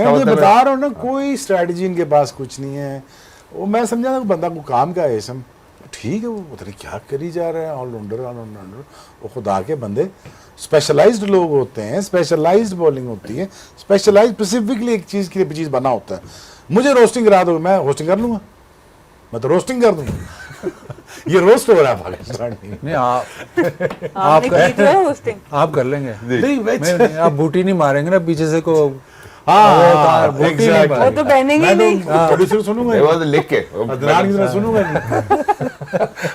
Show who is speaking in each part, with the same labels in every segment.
Speaker 1: मैं बता रहा हूँ ना, कोई स्ट्रैटेजी इनके पास कुछ नहीं है। वो मैं समझा ना बंदा को काम का है इसम, ठीक है, वो पता नहीं क्या करी जा रहा है, ऑलराउंडर। वो खुदा के बंदे, स्पेशलाइज्ड लोग होते हैं, स्पेशलाइज्ड बॉलिंग होती है, स्पेशलाइज्ड स्पेसिफिकली एक चीज़ के लिए चीज़ बना होता है। मुझे रोस्टिंग करा दो, मैं होस्टिंग कर लूँगा, मैं तो रोस्टिंग कर दूँगा। ये रोस्ट हो रहा है पाकिस्तान में।
Speaker 2: नहीं आप कर लेंगे, नहीं आप बूटी नहीं मारेंगे ना पीछे से को।
Speaker 1: हाँ,
Speaker 3: वो तो पहनेंगे नहीं।
Speaker 1: प्रोड्यूसर सुनूंगा,
Speaker 4: वो तो लिख के
Speaker 1: अदनान की तरह सुनूंगा नहीं।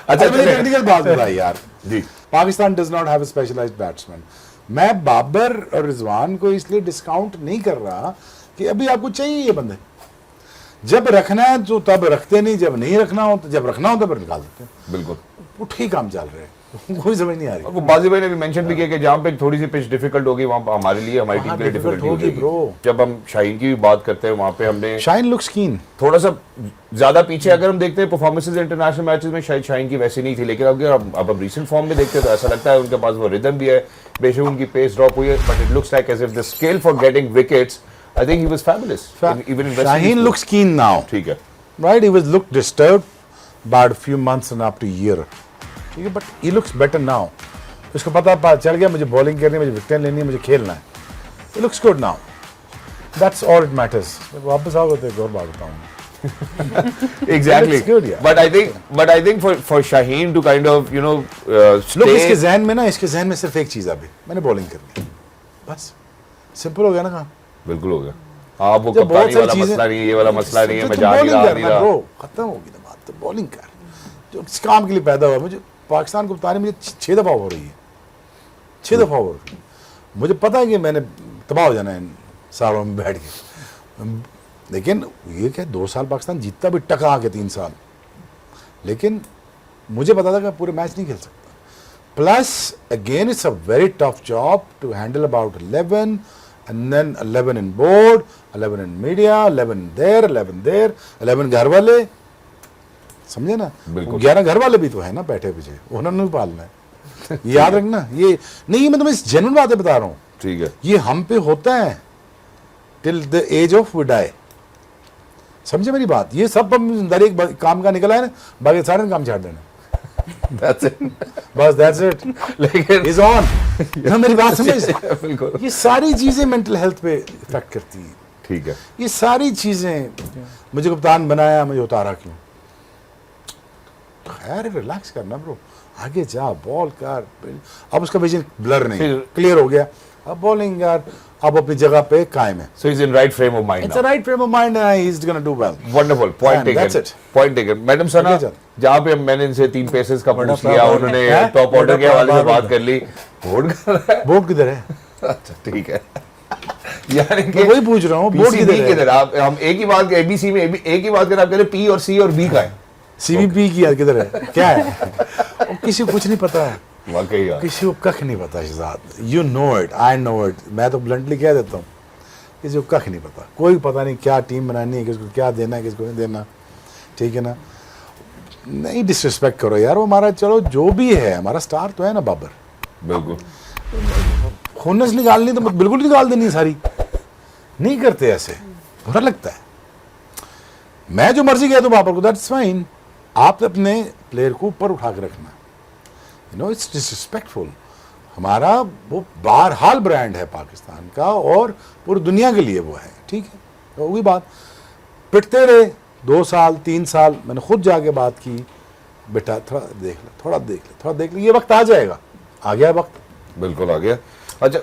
Speaker 1: अच्छा, मुझे टेक्निकल बात बताई यार
Speaker 4: जी।
Speaker 1: Pakistan does not have a specialized batsman. मैं बाबर और रिजवान को इसलिए डिस्काउंट नहीं कर रहा कि अभी आपको चाहिए ये बंदे, जब रखना है तो तब रखते नहीं, जब नहीं रखना हो तो जब रखना हो तो फिर निकाल देते हैं।
Speaker 4: बिल्कुल,
Speaker 1: वो ठीक काम चल रहे हैं, कोई समझ नहीं आ रही।
Speaker 4: वो बाजी भाई ने भी मेंशन भी किया कि जहाँ पे थोड़ी सी पिच डिफिकल्ट होगी वहाँ हमारे लिए, हमारी टीम के लिए डिफिकल्ट होगी
Speaker 1: ब्रो।
Speaker 4: जब हम शाहीन की भी बात करते हैं, वहाँ पे हमने
Speaker 1: शाहीन लुक्स कीन
Speaker 4: थोड़ा सा ज्यादा पीछे अगर हम देखते हैं परफॉर्मेंसेस इंटरनेशनल मैचेस में, शायद शाहीन की वैसी नहीं थी, लेकिन अब हम रीसेंट फॉर्म में देखते हैं तो ऐसा लगता है उनके पास वो रिदम भी है। बेशक उनकी पेस ड्रॉप हुई है, but it looks like as if the scale for getting wickets, I think he was fabulous even in
Speaker 1: Shaheen looks keen now,
Speaker 4: ठीक है,
Speaker 1: right? He was looked disturbed about a few months and up to a year, ठीक है, but he looks better now. उसको पता चल गया मुझे bowling करनी है, मुझे विकेट लेनी है, मुझे खेलना है। He looks good now. That's all it matters. वापस आओगे तो एक और बात बताऊंगा।
Speaker 4: exactly.
Speaker 1: It's good, yeah.
Speaker 4: But I think for Shaheen to kind of
Speaker 1: लोग इसके ज़हन में ना, इसके ज़हन में सिर्फ एक चीज़ अभी, मैंने बॉलिंग करनी है, बस सिंपल हो गया ना काम।
Speaker 4: बिल्कुल हो गया। हाँ, वो कप्तानी वाला मसला नहीं है, ये वाला मसला नहीं है, मैं जा नहीं रहा,
Speaker 1: खत्म होगी ना बात, तो बॉलिंग कर जो इस काम के लिए पैदा हुआ। मुझे पाकिस्तान को बताने मुझे 6 दफ़ा हो रही है, 6 दफ़ा हो रही है। मुझे पता है कि मैंने तबाह हो जाना है इन सालों में बैठ के, लेकिन ये क्या 2 साल पाकिस्तान जीतता भी टका आके 3 साल, लेकिन मुझे पता था कि पूरे मैच नहीं खेल सकता। Plus again it's a very tough job to handle about 11 and then 11 in board, 11 in media, 11 there, 11 there, 11 घर वाले, समझे ना, 11 घर वाले भी तो है ना बैठे पीछे, उन्होंने भी पालना है। याद रखना, ये नहीं, मैं तुम्हें जेन्युइन बातें बता रहा हूँ,
Speaker 4: ठीक है,
Speaker 1: ये हम पे होता है till the age of we die, समझे मेरी बात। ये सब हम अंदर एक काम का निकला है ना, बाकी सारे काम छाड़ देना।
Speaker 4: That's it.
Speaker 1: बस that's it.
Speaker 4: लेकिन
Speaker 1: is on. ना मेरी बात समझ,
Speaker 4: बिल्कुल,
Speaker 1: ये सारी चीजें मेंटल हेल्थ पे इफेक्ट करती हैं।
Speaker 4: ठीक है,
Speaker 1: ये सारी चीजें, मुझे कप्तान बनाया, मुझे उतारा क्यों? खैर रिलैक्स करना ब्रो, आगे जा, बॉल कर। अब उसका विजन ब्लर नहीं, क्लियर हो गया, अब बॉलिंग कर, अब अपनी जगह पे कायम है।
Speaker 4: so he's in right frame of mind
Speaker 1: It's
Speaker 4: now.
Speaker 1: a right frame of mind and he's going to do well.
Speaker 4: Wonderful, point
Speaker 1: And
Speaker 4: taken,
Speaker 1: that's it.
Speaker 4: point taken. Madam Sana, जहाँ पे मैंने इनसे 3 पेसेस का पूछ लिया, उन्होंने टॉप ऑर्डर के हवाले से बात कर ली, बोर्ड कर रहा है,
Speaker 1: बोर्ड किधर है?
Speaker 4: अच्छा ठीक है, यानी कि
Speaker 1: वही पूछ रहा हूँ, बोर्ड किधर है?
Speaker 4: आप हम एक ही बात एबीसी में एक ही बात करें, आप कह रहे पी और सी और बी का है,
Speaker 1: सीवीपी की किधर है, क्या है? किसी को कुछ नहीं पता है,
Speaker 4: वाकई
Speaker 1: किसी को कख नहीं पता Shahzad. You know it, I know it, मैं तो ब्लंटली कह देता हूँ, किसी को कख नहीं पता, कोई पता नहीं क्या टीम बनानी है, किसको क्या देना है, किसको नहीं देना, ठीक है ना। नहीं डिसरिस्पेक्ट करो यार, वो हमारा, चलो जो भी है, हमारा स्टार तो है ना बाबर।
Speaker 4: बिल्कुल,
Speaker 1: खुन्नस निकालनी तो बिल्कुल निकाल देनी सारी, नहीं करते ऐसे, बुरा लगता है। मैं जो मर्जी कह दूँ बाबर को, दैट्स फाइन, आप अपने प्लेयर को ऊपर उठा के रखना, यू नो, इट्स डिसरिस्पेक्टफुल। हमारा वो बहरहाल ब्रांड है पाकिस्तान का, और पूरी दुनिया के लिए वो है, ठीक है। तो वही बात, पिटते रहे 2 साल 3 साल, मैंने खुद जाके बात की, बेटा थोड़ा देख ले, थोड़ा देख ले, थोड़ा देख ले, ये वक्त आ जाएगा, आ गया वक्त,
Speaker 4: बिल्कुल आ गया। अच्छा,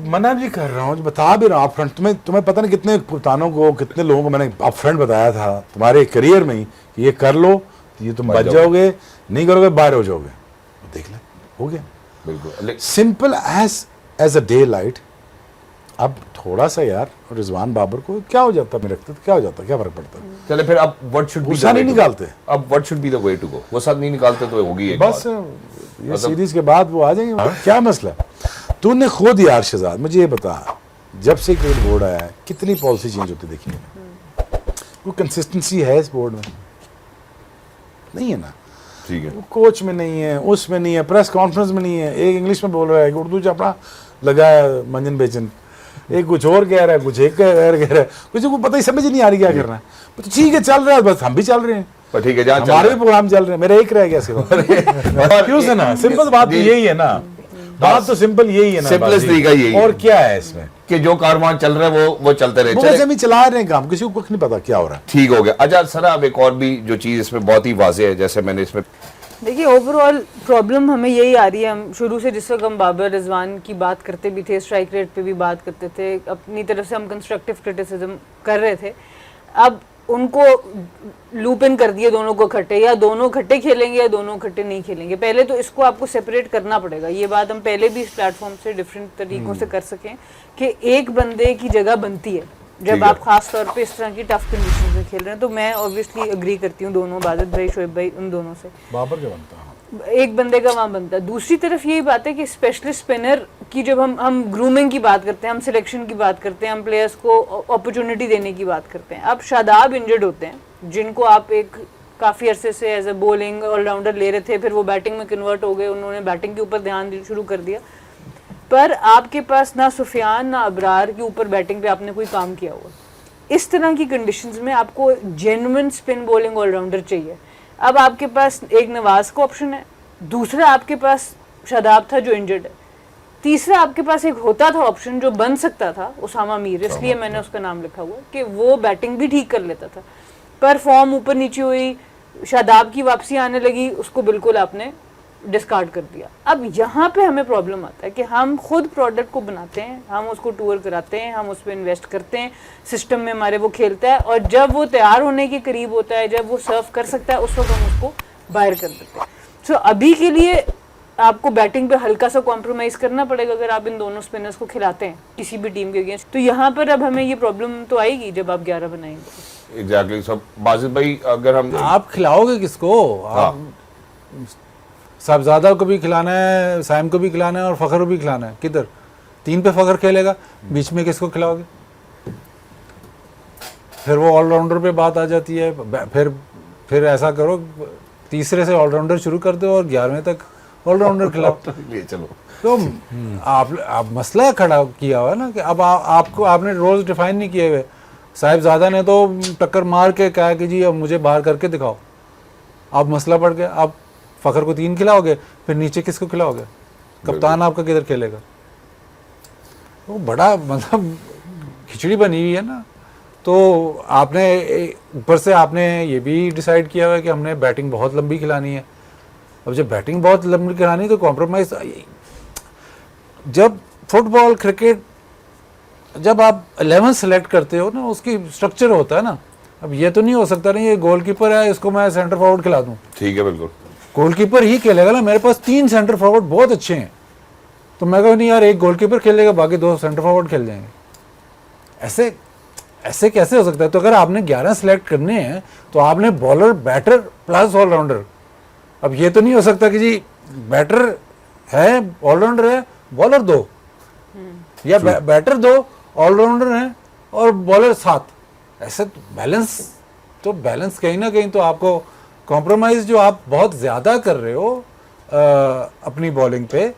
Speaker 1: मना भी कर रहा हूँ, बता भी रहा हूँ फ्रंट, तुम्हें पता नहीं कितने कप्तानों को, कितने लोगों को मैंने अप फ्रंट बताया था तुम्हारे करियर में ही कि ये कर लो, ये तुम बच जाओगे, नहीं करोगे बाहर हो जाओगे, देख ले, हो गया,
Speaker 4: बिल्कुल
Speaker 1: simple as a daylight. अब थोड़ा सा यार रिजवान बाबर को क्या हो जाता, मेरे रखते तो क्या हो जाता, क्या फर्क पड़ता?
Speaker 4: चले फिर अब व्हाट शुड बी,
Speaker 1: गुस्सा नहीं निकालते,
Speaker 4: अब what should be the way to go, वो सब नहीं निकालते तो होगी एक
Speaker 1: बस ये सीरीज के बाद वो आ जाएंगे, क्या मसला? तूने खुद यार शहजाद मुझे ये बता, जब से क्रिकेट बोर्ड आया है कितनी पॉलिसी चेंज होती देखी, कोई कंसिस्टेंसी है इस बोर्ड में? नहीं है ना,
Speaker 4: ठीक है,
Speaker 1: कोच में नहीं है, उसमें नहीं है, प्रेस कॉन्फ्रेंस में नहीं है, एक इंग्लिश में बोल रहा है, एक उर्दू चपड़ा लगा है मंजन बेचन, एक कुछ और कह रहा है, कुछ एक कह रहा है, कुछ को पता ही समझ नहीं आ रही क्या करना है। तो ठीक है चल रहा है, बस हम भी चल रहे हैं,
Speaker 4: पर ठीक है जहाँ
Speaker 1: हमारे भी प्रोग्राम चल रहे हैं, मेरा एक रह गया सिर्फ। क्यों से ना, सिंपल बात तो यही है ना, बात तो सिंपल यही है ना,
Speaker 4: सिंपलेस्ट तरीका यही है।
Speaker 1: और क्या है इसमें
Speaker 4: कि जो कारवान चल रहा है वो चलते रहे,
Speaker 1: वो वैसे हम ही चला रहे हैं काम, किसी को कुछ नहीं पता क्या हो रहा है।
Speaker 4: ठीक हो गया। अच्छा सर, अब एक और भी जो चीज इसमें बहुत ही वाज़ेह है, जैसे मैंने इसमें
Speaker 3: देखिए ओवरऑल प्रॉब्लम हमें यही आ रही है। हम शुरू से जिस वक्त हम बाबर रिजवान की बात करते भी थे, स्ट्राइक रेट पे भी बात करते थे, अपनी तरफ से हम कंस्ट्रक्टिव क्रिटिसिज्म कर रहे थे। अब उनको लूप इन कर दिए दोनों को इकट्ठे, या दोनों इकट्ठे खेलेंगे या दोनों इकट्ठे नहीं खेलेंगे। पहले तो इसको आपको सेपरेट करना पड़ेगा। ये बात हम पहले भी इस प्लेटफॉर्म से डिफरेंट तरीकों से कर सकें कि एक बंदे की जगह बनती है जब आप खास तौर पे इस तरह की टफ कंडीशंस में खेल रहे हैं। तो मैं ऑब्वियसली अग्री करती हूँ दोनों, बादल भाई, शोएब भाई, उन दोनों से
Speaker 1: बाबर क्या बनता है,
Speaker 3: एक बंदे का वहाँ बनता है। दूसरी तरफ यही बात है कि स्पेशलिस्ट स्पिनर की जब हम ग्रूमिंग की बात करते हैं, हम सिलेक्शन की बात करते हैं, हम प्लेयर्स को अपॉर्चुनिटी देने की बात करते हैं। अब शादाब इंजर्ड होते हैं, जिनको आप एक काफ़ी अरसे से एज ए बॉलिंग ऑलराउंडर ले रहे थे, फिर वो बैटिंग में कन्वर्ट हो गए, उन्होंने बैटिंग के ऊपर ध्यान शुरू कर दिया। पर आपके पास ना सुफियान ना अबरार के ऊपर बैटिंग पे आपने कोई काम किया हुआ। इस तरह की कंडीशंस में आपको जेन्युइन स्पिन बॉलिंग ऑलराउंडर चाहिए। अब आपके पास एक नवाज का ऑप्शन है, दूसरा आपके पास शादाब था जो इंजर्ड है, तीसरा आपके पास एक होता था ऑप्शन जो बन सकता था, उसामा मीर, इसलिए मैंने उसका नाम लिखा हुआ कि वो बैटिंग भी ठीक कर लेता था। पर फॉर्म ऊपर नीचे हुई, शादाब की वापसी आने लगी, उसको बिल्कुल आपने डिस्कार्ड कर दिया। अब यहाँ पे हमें प्रॉब्लम आता है कि हम खुद प्रोडक्ट को बनाते हैं, हम उसको टूर कराते हैं, हम उस पर इन्वेस्ट करते हैं, सिस्टम में हमारे वो खेलता है, और जब वो तैयार होने के करीब होता है, जब वो सर्व कर सकता है, उस वक्त हम उसको बाहर कर देते हैं। सो अभी के लिए आपको बैटिंग पे हल्का सा कॉम्प्रोमाइज़ करना पड़ेगा अगर आप इन दोनों स्पिनर्स को खिलाते हैं किसी भी टीम के अगेंस्ट। तो यहाँ पर अब हमें ये प्रॉब्लम तो आएगी जब आप 11 बनाएंगे।
Speaker 4: एग्जैक्टली। सब बाजिद भाई, अगर हम
Speaker 2: आप खिलाओगे किसको? आप साहबजादा को भी खिलाना है, साइम को भी खिलाना है और फ़खर को भी खिलाना है। किधर? 3 पे फ़खर खेलेगा, बीच में किसको खिलाओगे? फिर वो ऑलराउंडर पे बात आ जाती है। फिर ऐसा करो, तीसरे से ऑलराउंडर शुरू कर दो और 11वें तक ऑलराउंडर खिलाओ।
Speaker 4: चलो
Speaker 2: तो आप मसला खड़ा किया हुआ है ना कि अब आपको आपने रोल्स डिफाइन नहीं किए हुए। साहिबजादा ने तो टक्कर मार के कहा कि जी अब मुझे बाहर करके दिखाओ। अब मसला बढ़ गया, आप फ़खर को 3 खिलाओगे, फिर नीचे किसको खिलाओगे? कप्तान आपका किधर खेलेगा? वो बड़ा मतलब खिचड़ी बनी हुई है ना। तो आपने ऊपर से आपने ये भी डिसाइड किया हुआ है कि हमने बैटिंग बहुत लंबी खिलानी है। अब जब बैटिंग बहुत लंबी खिलानी तो कॉम्प्रोमाइज़, जब फुटबॉल क्रिकेट जब आप 11 सेलेक्ट करते हो ना, उसकी स्ट्रक्चर होता है ना। अब ये तो नहीं हो सकता नहीं ये गोलकीपर है, इसको मैं सेंटर फॉरवर्ड खिला दूँ।
Speaker 4: ठीक है, बिल्कुल
Speaker 2: गोलकीपर ही खेलेगा ना। मेरे पास 3 सेंटर फॉरवर्ड बहुत अच्छे हैं, तो मैं कहूँ नहीं यार एक गोलकीपर खेलेगा, बाकी 2 सेंटर फॉरवर्ड खेल जाएंगे। ऐसे कैसे हो सकता है? तो अगर आपने 11 सेलेक्ट करने हैं तो आपने बॉलर, बैटर प्लस ऑलराउंडर। अब ये तो नहीं हो सकता कि जी बैटर है, ऑलराउंडर है, बॉलर 2, या बैटर 2, ऑलराउंडर है और बॉलर 7। ऐसे तो बैलेंस कहीं ना कहीं तो आपको कॉम्प्रोमाइज़ जो आप बहुत ज़्यादा कर रहे हो अपनी बॉलिंग पे,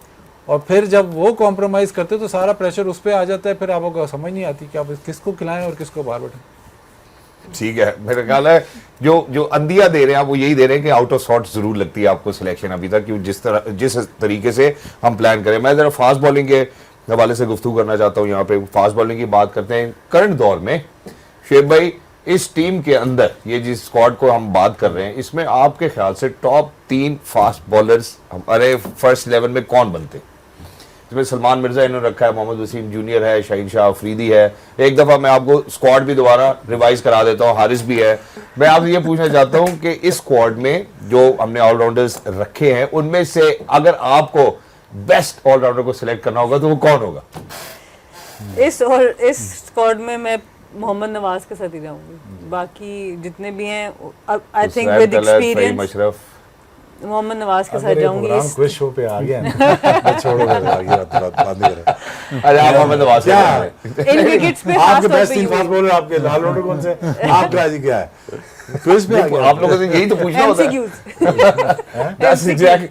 Speaker 2: और फिर जब वो कॉम्प्रोमाइज़ करते हो तो सारा प्रेशर उस पर आ जाता है। फिर आपको समझ नहीं आती कि आप किसको खिलाएं और किसको बाहर बैठें।
Speaker 4: ठीक है। मेरा ख्याल है जो अंदिया दे रहे हैं आप वो यही दे रहे हैं कि आउट ऑफ सॉर्ट जरूर लगती है आपको सिलेक्शन अभी तक, कि जिस तरीके से हम प्लान करें। मैं जरा फास्ट बॉलिंग के हवाले से गुफ्तगू करना चाहता हूँ। यहाँ पे फास्ट बॉलिंग की बात करते हैं। करंट दौर में शेब भाई, इस टीम के अंदर ये जिस स्क्वाड को हम बात कर रहे हैं, इसमें आपके ख्याल से टॉप 3 फास्ट बॉलर्स हमारे फर्स्ट 11 में कौन बनते हैं? इसमें सलमान मिर्जा इन्होंने रखा है, मोहम्मद वसीम जूनियर है, शाहीन शाह अफरीदी है। एक दफ़ा मैं आपको स्क्वाड भी दोबारा रिवाइज करा देता हूँ, हारिस भी है। मैं आपसे ये पूछना चाहता हूँ कि इस स्क्वाड में जो हमने ऑलराउंडर्स रखे हैं, उनमें से अगर आपको बेस्ट ऑलराउंडर को सिलेक्ट करना होगा तो वो कौन होगा?
Speaker 3: इस स्क्वाड में मैं मोहम्मद नवाज के साथ ही जाऊंगी। बाकी जितने भी हैं I think with experience
Speaker 4: Mashrafe,
Speaker 3: Mohammad Nawaz के साथ जाऊंगी।
Speaker 1: इस क्विज शो पे आ गया ना, छोड़ो आगे बात नहीं करें।
Speaker 4: अरे आप मोहम्मद नवाज
Speaker 3: इन विकेट्स पे
Speaker 1: आपके बेस्ट 3 फास्ट बॉलर आपके लाल ऑर्डर कौन से? आपका जी क्या है? क्विज पे आ गया।
Speaker 4: आप लोगों से यही तो पूछना होता है।
Speaker 3: एमसीक्यूज
Speaker 4: That's exactly-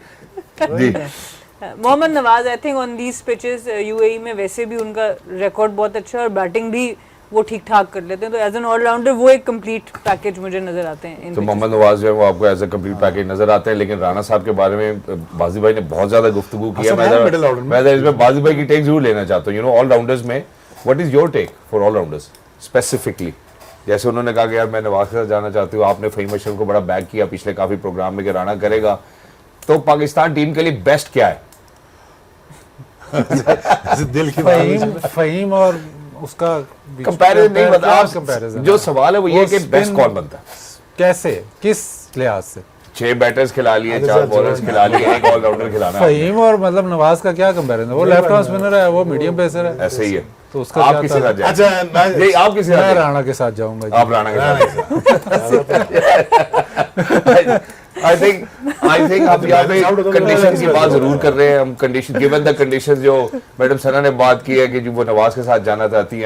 Speaker 4: जी
Speaker 3: Mohammad Nawaz I think on these pitches UAE में वैसे भी उनका रिकॉर्ड बहुत अच्छा है और बैटिंग भी वो ठीक ठाक कर लेते हैं, तो एज एन ऑलराउंडर वो एक कंप्लीट पैकेज मुझे नजर आते हैं इन
Speaker 4: तो
Speaker 3: pitches
Speaker 4: मोहम्मद नवाज जो है वो आपको एज ए कंप्लीट पैकेज नजर आते हैं, लेकिन राणा साहब के बारे में बाजी भाई ने बहुत ज्यादा गुफ्तगू की है।
Speaker 1: असल है middle order में।
Speaker 4: मैं इसमें बाजी भाई की टेक जरूर लेना चाहता हूँ। यू नो ऑलराउंडर्स में what is your take for all-rounders specifically? जैसे उन्होंने कहा कि यार मैं नवाज के साथ जाना चाहती हूँ, आपने फ़हीम अशरफ को बड़ा बैक किया पिछले काफी प्रोग्राम में कि राणा करेगा, तो पाकिस्तान टीम के लिए बेस्ट क्या है?
Speaker 1: ऐसे दिल की बात है।
Speaker 2: फहीम और उसका
Speaker 4: कंपैरिजन नहीं बता, आप
Speaker 2: कंपैरिजन
Speaker 4: जो सवाल है वो ये है कि बेस्ट कौन बनता है?
Speaker 2: कैसे, किस लिहाज से?
Speaker 4: 6 बैटर्स खिला लिए, 4 बॉलर्स खिला लिए, एक ऑलराउंडर खिलाना है।
Speaker 2: फहीम और मतलब नवाज का क्या कंपैरिजन? वो लेफ्ट आर्म स्पिनर है, वो मीडियम पेसर है,
Speaker 4: ऐसे ही है।
Speaker 2: तो उसका
Speaker 4: आप
Speaker 2: क्या
Speaker 4: किसके साथ जाएंगे?
Speaker 1: अच्छा
Speaker 4: नहीं, आप किसके साथ
Speaker 2: मैं
Speaker 4: जाएंगे?
Speaker 2: राणा के साथ जाऊंगा जी।
Speaker 4: आप राणा के साथ आई थिंक आप यहाँ पे कंडीशन की बात जरूर कर रहे हैं। हम कंडीशन गिवन द कंडीशन जो मैडम सना ने बात की है कि जो वो नवाज के साथ जाना चाहती है